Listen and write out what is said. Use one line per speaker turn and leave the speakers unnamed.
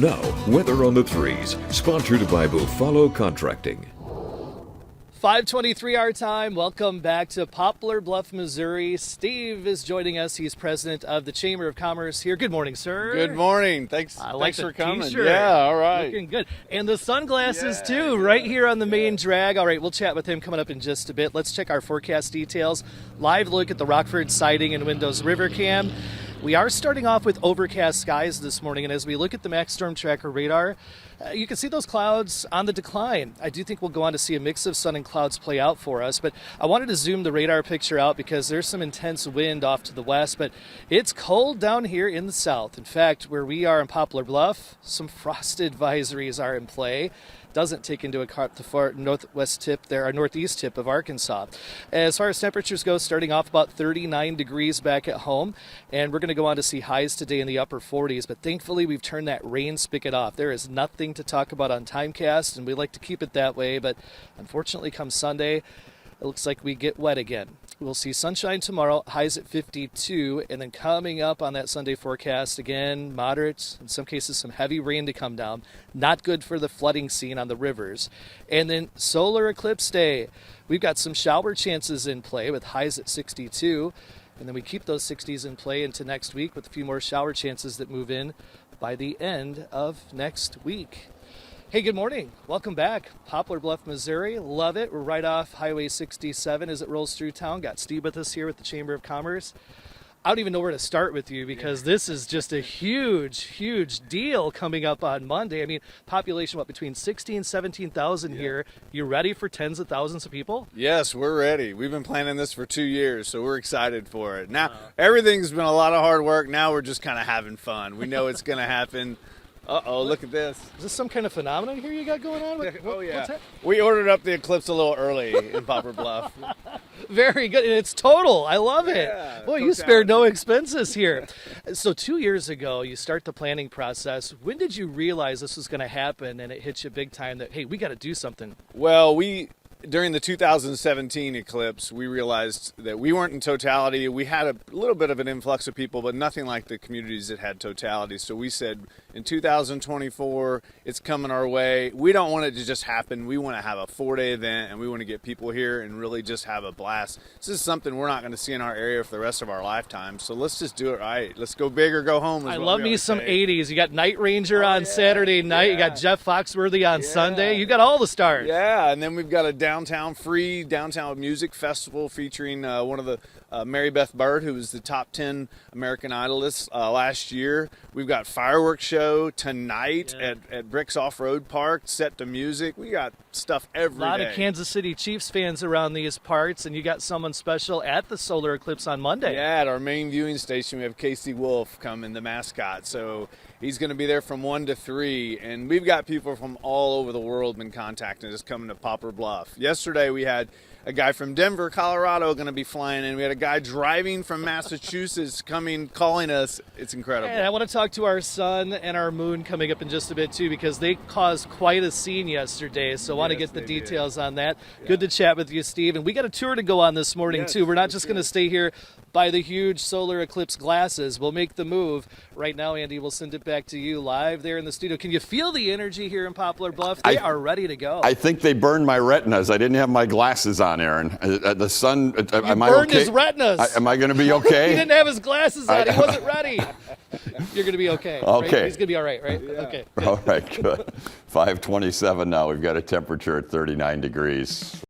Now, weather on the 3s, sponsored by Buffalo Contracting.
5:23 our time. Welcome back to Poplar Bluff, Missouri. Steve is joining us. He's president of the Chamber of Commerce here. Good morning, sir.
Good morning. Thanks for coming.
T-shirt.
Yeah, all right.
Looking good. And the sunglasses, too, right here on the main drag. All right, we'll chat with him coming up in just a bit. Let's check our forecast details. Live look at the Rockford Siding and Windows River Cam. We are starting off with overcast skies this morning, and as we look at the Max Storm Tracker radar, you can see those clouds on the decline. I do think we'll go on to see a mix of sun and clouds play out for us, but I wanted to zoom the radar picture out because there's some intense wind off to the west, but it's cold down here in the south. In fact, where we are in Poplar Bluff, some frost advisories are in play. Doesn't take into account the far northwest tip there, our northeast tip of Arkansas. As far as temperatures go, starting off about 39 degrees back at home, and we're going to go on to see highs today in the upper 40s, but thankfully we've turned that rain spigot off. There is nothing to talk about on Timecast, and we like to keep it that way, but unfortunately come Sunday, it looks like we get wet again. We'll see sunshine tomorrow, highs at 52, and then coming up on that Sunday forecast, again, moderate, in some cases some heavy rain to come down. Not good for the flooding scene on the rivers. And then solar eclipse day. We've got some shower chances in play with highs at 62, and then we keep those 60s in play into next week with a few more shower chances that move in by the end of next week. Hey, good morning. Welcome back. Poplar Bluff, Missouri. Love it. We're right off Highway 67 as it rolls through town. Got Steve with us here with the Chamber of Commerce. I don't even know where to start with you because this is just a huge deal coming up on Monday. I mean, population, between 16 and 17,000 here. You ready for tens of thousands of people?
Yes, we're ready. We've been planning this for 2 years, so we're excited for it. Now, everything's been a lot of hard work. Now we're just kind of having fun. We know it's going to happen. Uh-oh, look at this.
Is this some kind of phenomenon here you got going on?
We ordered up the eclipse a little early in Poplar Bluff.
Very good, and it's total. I love it.
Yeah,
Boy, you spared no expenses here. So 2 years ago, you start the planning process. When did you realize this was going to happen and it hit you big time that, hey, we got to do something?
Well, during the 2017 eclipse, we realized that we weren't in totality. We had a little bit of an influx of people, but nothing like the communities that had totality. So we said, in 2024, it's coming our way. We don't want it to just happen. We want to have a 4-day event, and we want to get people here and really just have a blast. This is something we're not going to see in our area for the rest of our lifetime. So let's just do it right. Let's go big or go home.
I love me some 80s. You got Night Ranger on Saturday night. You got Jeff Foxworthy on Sunday. You got all the stars.
Yeah, and then we've got a free downtown music festival featuring one of the Mary Beth Bird, who was the top 10 American Idolists last year. We've got fireworks show tonight at Bricks Off-Road Park, set to music. We got stuff every day.
A lot of Kansas City Chiefs fans around these parts, and you got someone special at the solar eclipse on Monday.
Yeah, at our main viewing station, we have Casey Wolf coming, the mascot. So he's going to be there from 1 to 3, and we've got people from all over the world been contacting us coming to Poplar Bluff. Yesterday we had a guy from Denver, Colorado going to be flying in. We had a guy driving from Massachusetts calling us. It's incredible.
And I want to talk to our sun and our moon coming up in just a bit too, because they caused quite a scene yesterday. So I want to get the details on that. Yeah. Good to chat with you, Steve. And we got a tour to go on this morning too. We're not just going to stay here by the huge solar eclipse glasses. We'll make the move. Right now, Andy, we'll send it back to you live there in the studio. Can you feel the energy here in Poplar Bluff? They are ready to go.
I think they burned my retinas. I didn't have my glasses on, Aaron. The sun, am I okay?
Burned his retinas.
Am I going to be okay?
He didn't have his glasses on. He wasn't ready. You're going to be okay.
Okay.
Right? He's going to be all right, right?
Yeah.
Okay.
All right, good. 5:27 now. We've got a temperature at 39 degrees.